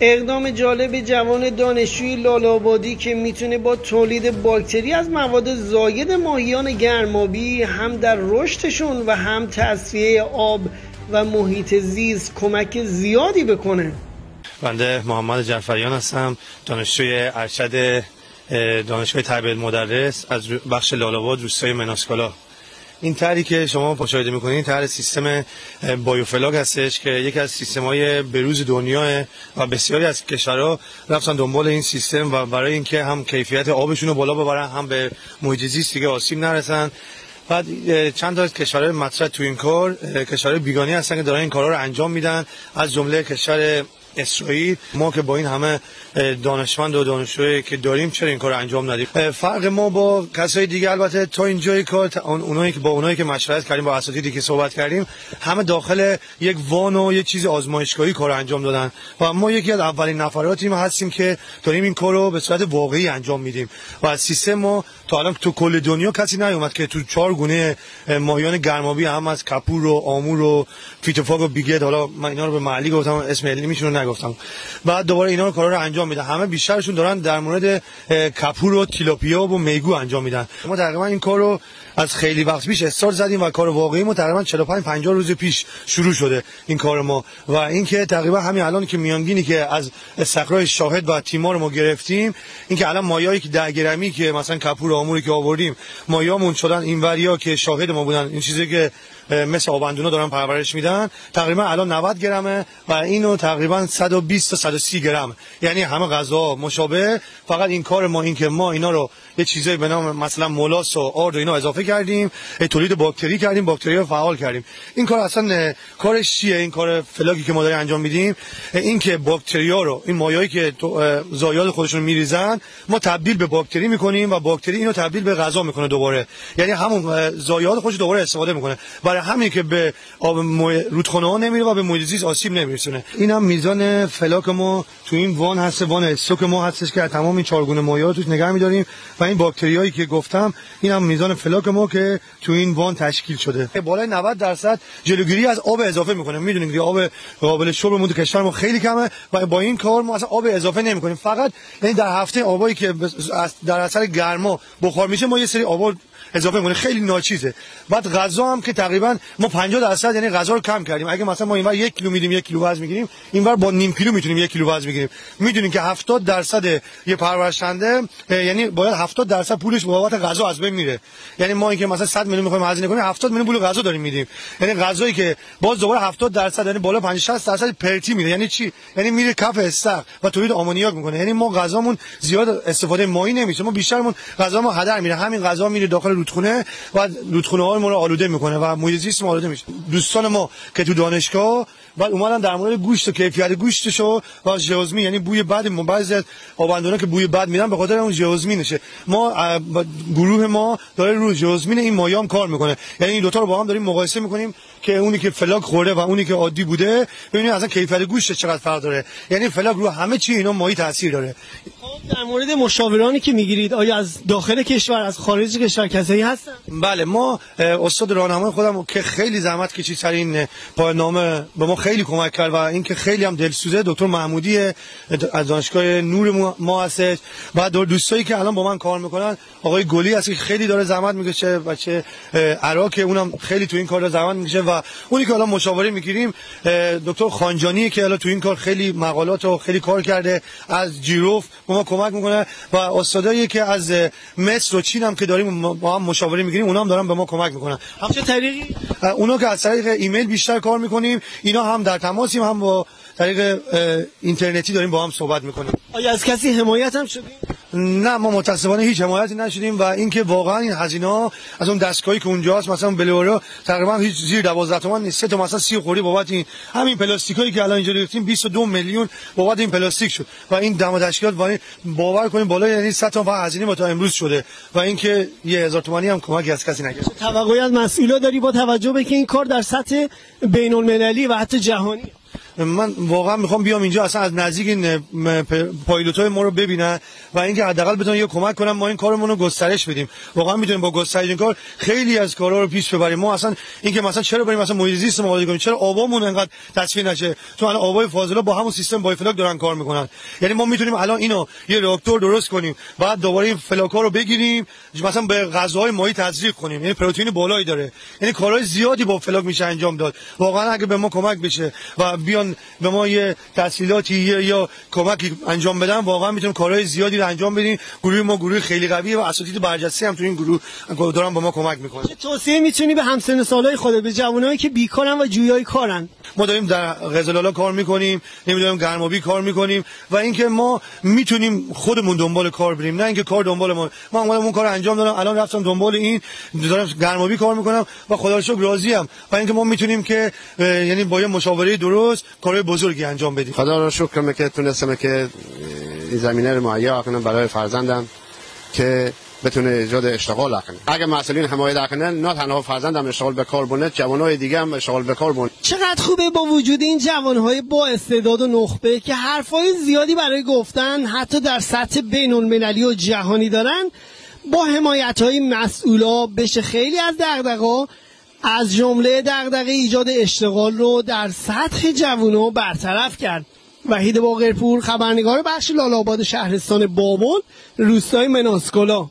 اقدام جالب جوان دانشجوی لاله‌آبادی که میتونه با تولید باکتری از مواد زاید ماهیان گرمابی هم در رشدشون و هم تصفیه آب و محیط زیست کمک زیادی بکنه. بنده محمد جعفریان هستم، دانشجوی ارشد دانشگاه تربیت مدرس از بخش لاله‌آباد روستای مناسکالا. این طرحی که شما مشاهده می‌کنید طرح سیستم بایوفلاگ هستش که یکی از سیستم‌های بروز دنیا و بسیاری از کشورها رفتن دنبال این سیستم و برای اینکه هم کیفیت آبشون رو بالا ببرن هم به محیط زیست دیگه آسیب نرسن. بعد چند تا از کشورهای مطرح تو این کار کشورهای بیگانه هستن که دارن این کارا رو انجام میدن، از جمله کشور اسرائیل. ما که با این همه دانشمند و دانشجویی که داریم چرا این کار انجام ندیم؟ فرق ما با کسای دیگه البته تا اینجای کار اونایی که مشورت کردیم با اساتیدی که صحبت کردیم همه داخل یک وان و یک چیز آزمایشگاهی کار انجام دادن و ما یکی از اولین نفراتیم هستیم که داریم این کارو به صورت واقعی انجام میدیم و از سیستم ما تا الان تو کل دنیا کسی نیومد که تو 4 گونه ماهیان گرمابی هم از کپور و آمور و فیتوفاگ و بیگت، حالا من اینا رو به محلی گفتم اسم علمیشون رو نگفتم، بعد دوباره اینا رو کارا رو انجام میدن. همه بیشترشون دارن در مورد کپور و تیلاپیا و میگو انجام میدن. ما تقریبا این کارو از خیلی وقت پیش استارت زدیم و کار واقعی ما تقریبا 45-50 روز پیش شروع شده این کار ما و اینکه تقریبا همین الان که میانگینی که از استقرای شاهد و تیمار ما گرفتیم، اینکه الان مایه‌ای که 10 گرمی که مثلا کپور و آموری که آوردیم مایه‌مون شدن اینوریا که شاهد ما بودن، این چیزی که مثل آبندونا دارن پرورش میدن، تقریبا الان 90 گرمه و اینو تقریبا 120 تا 130 گرم، یعنی همه غذا مشابه. فقط این کار ما این که ما اینا رو یه چیزایی به نام مثلا مولاس و آرد و اینا اضافه کردیم، تولید باکتری کردیم، باکتری رو فعال کردیم. این کار اصلا کارش چیه؟ این کار فلاگی که ما داریم انجام میدیم این که باکتریا رو، این مایعی که ضایعات خودشون میریزن ما تبدیل به باکتری میکنیم و باکتری اینو تبدیل به غذا میکنه دوباره، یعنی همون ضایعات خودش دوباره استفاده میکنه. برای همین که به آب رودخانه ها نمیره و به محیط زیست آسیب نمیرسونه. اینم میزان فلاک ما تو این وان هست، وان استوک ما هستش که تمام این 4 گونه مایع رو توش نگه می‌داریم و این باکتریایی که گفتم اینم میزان فلاک ما که تو این وان تشکیل شده. بالای 90% جلوگیری از آب اضافه میکنه. میدونید که آب قابل شربمون تو کشور ما خیلی کمه و با این کار ما اصلا آب اضافه نمیکنیم. فقط یعنی در هفته آبایی که در اثر گرما بخار میشه ما یه سری آب اضافه می‌کنه، خیلی ناچیزه. بعد غذا هم که تقریبا ما 50% یعنی غذا رو کم کردیم. اگه مثلا ما اینور 1 کیلو میدیم 1 کیلو وزن میگیریم، اینور با نیم کیلو میتونیم 1 کیلو وزن بگیریم. میدونین که 70% یه پرورشنده یعنی باید 70% پولش بابت غذا از بین میره. یعنی ما اینکه مثلا 100 میلیون می‌خوایم هزینه کنیم 70 میلیون پول غذا داریم میدیم. یعنی غذایی که باز دوباره 70% یعنی بالا 50-60% پرتی میره. یعنی چی؟ یعنی میره کف استخر و تولید آمونیاک میکنه. یعنی ما غذامون زیاد استفاده مایی نمیشه. ما بیشترمون غذامون هدر میره. همین غذا میره داخل رودخونه و رودخونه ها ما رو آلوده میکنه و محیط زیست ما آلوده میشه. دوستان ما که تو دانشگاه بعد اومدن در مورد گوشت و کیفیت گوشتشو و ژئوزمی، یعنی بوی بد بعضی از آبندونا که بوی بد میدن به خاطر اون ژئوزمینشه. ما گروه ما داره رو ژئوزمین این مایام کار میکنه، یعنی این دو تا رو با هم داریم مقایسه میکنیم که اونی که فلاک خورده و اونی که عادی بوده ببینید اصلا کیفیت گوشت چقدر فرق داره. یعنی فلاک رو همه چی اینا ماهی تاثیر داره. در مورد مشاورانی که میگیرید آیا از داخل کشور از خارج کشور کسایی هستن؟ بله، ما استاد راهنمای خودم که خیلی زحمت کشید سر این پایان‌نامه به ما خیلی کمک کرد و اینکه خیلی هم دلسوزه دکتر محمودی از دانشگاه نور ما هستش. بعد دوستایی که الان با من کار میکنن آقای گلی هست که خیلی داره زحمت میکشه، بچه عراق اونم خیلی تو این کار زحمت میکشه و اونی که الان مشاوره میگیریم دکتر خانجانی که الان تو این کار خیلی مقالات و خیلی کار کرده، از جیروف با ما کمک میکنه و استادایی که از مصر و چین هم که داریم با هم مشاوره میگیریم اونا هم دارن به ما کمک میکنن. چه طریقی؟ اونا که از طریق ایمیل بیشتر کار میکنیم، اینا هم در تماسیم، هم با طریق اینترنتی داریم با هم صحبت میکنیم. آیا از کسی حمایت هم شدیم؟ نه، ما متاسفانه هیچ حمایتی نشدیم و اینکه واقعا این هزینه‌ها از اون دستگاهی که اونجاست مثلا بلورا تقریبا هیچ زیر 12 تومن نیست. 3 تا مثلا 30 خوری بابت این همین پلاستیکایی که الان اینجا ریختیم 22 میلیون بابت این پلاستیک شد و این دم تشکیلات باور کنید بالا یعنی 100 تومن هزینه ما تا امروز شده و اینکه 1000 تومانی هم کمکی از کسی نگرفت. توقعی از مسئولا داری با توجه به که این کار در سطح بین‌المللی و حتی جهانی؟ من واقعا میخوام بیام اینجا اصلا از نزدیک این پایلوتای ما رو ببینن و اینکه حداقل بتونن یه کمک کنن ما این کارمون رو گسترش بدیم. واقعا میتونیم با گسترش این کار خیلی از کارا رو پیش ببریم. ما اصلا اینکه مثلا چرا بریم مثلا محیط زیست مقابله کنیم، چرا آبامون انقدر تصفیه نشه؟ چون الان آبای فاضلاب با همون سیستم بایفلاک دارن کار میکنن. یعنی ما میتونیم الان اینو یه راکتور درست کنیم، بعد دوباره این فلاکا رو بگیریم مثلا به غذاهای ماهی تزریق کنیم، یعنی پروتئین بالایی داره. یعنی کارهای زیادی با فلاک میشه انجام داد. واقعا اگه به ما کمک بشه و بیان به ما یه تسهیلاتی یا کمکی انجام بدن، واقعا میتونیم کارهای زیادی رو انجام بدیم. گروه ما گروه خیلی قویه و اساتید برجسته هم تو این گروه دارن با ما کمک میکنن. چه توصیه میتونی به همسن سالای خودت، به جوانایی که بیکارن و جویای کارن؟ ما داریم در غزالالا کار میکنیم، نمیدونم گرمابی کار میکنیم و اینکه ما میتونیم خودمون دنبال کار بریم، نه اینکه کار دنبال ما. من اومدم اون کارو انجام دادم، الان رفتم دنبال این دارم گرمابی کار میکنم و خدا رو شکر راضیم و اینکه ما میتونیم که یعنی با یه مشاوره درست کارهای بزرگی انجام بدیم. خدا رو شکر که تونستم که این زمینه رو مهیا کنم برای فرزندم که بتونه ایجاد اشتغال کنه. اگه مسئولین حمایت نکنن، نه تنها فرزندم اشتغال به کار بونه، جوانای دیگه هم اشتغال به کار بونه. چقدر خوبه با وجود این جوانهای با استعداد و نخبه که حرفای زیادی برای گفتن حتی در سطح بین‌المللی و جهانی دارن، با حمایت‌های مسئولا بشه خیلی از دغدغه‌ها از جمله دغدغه ایجاد اشتغال رو در سطح جوونا برطرف کرد. وحید باقرپور، خبرنگار بخش لاله‌آباد شهرستان بابل، روستای مناسکولا.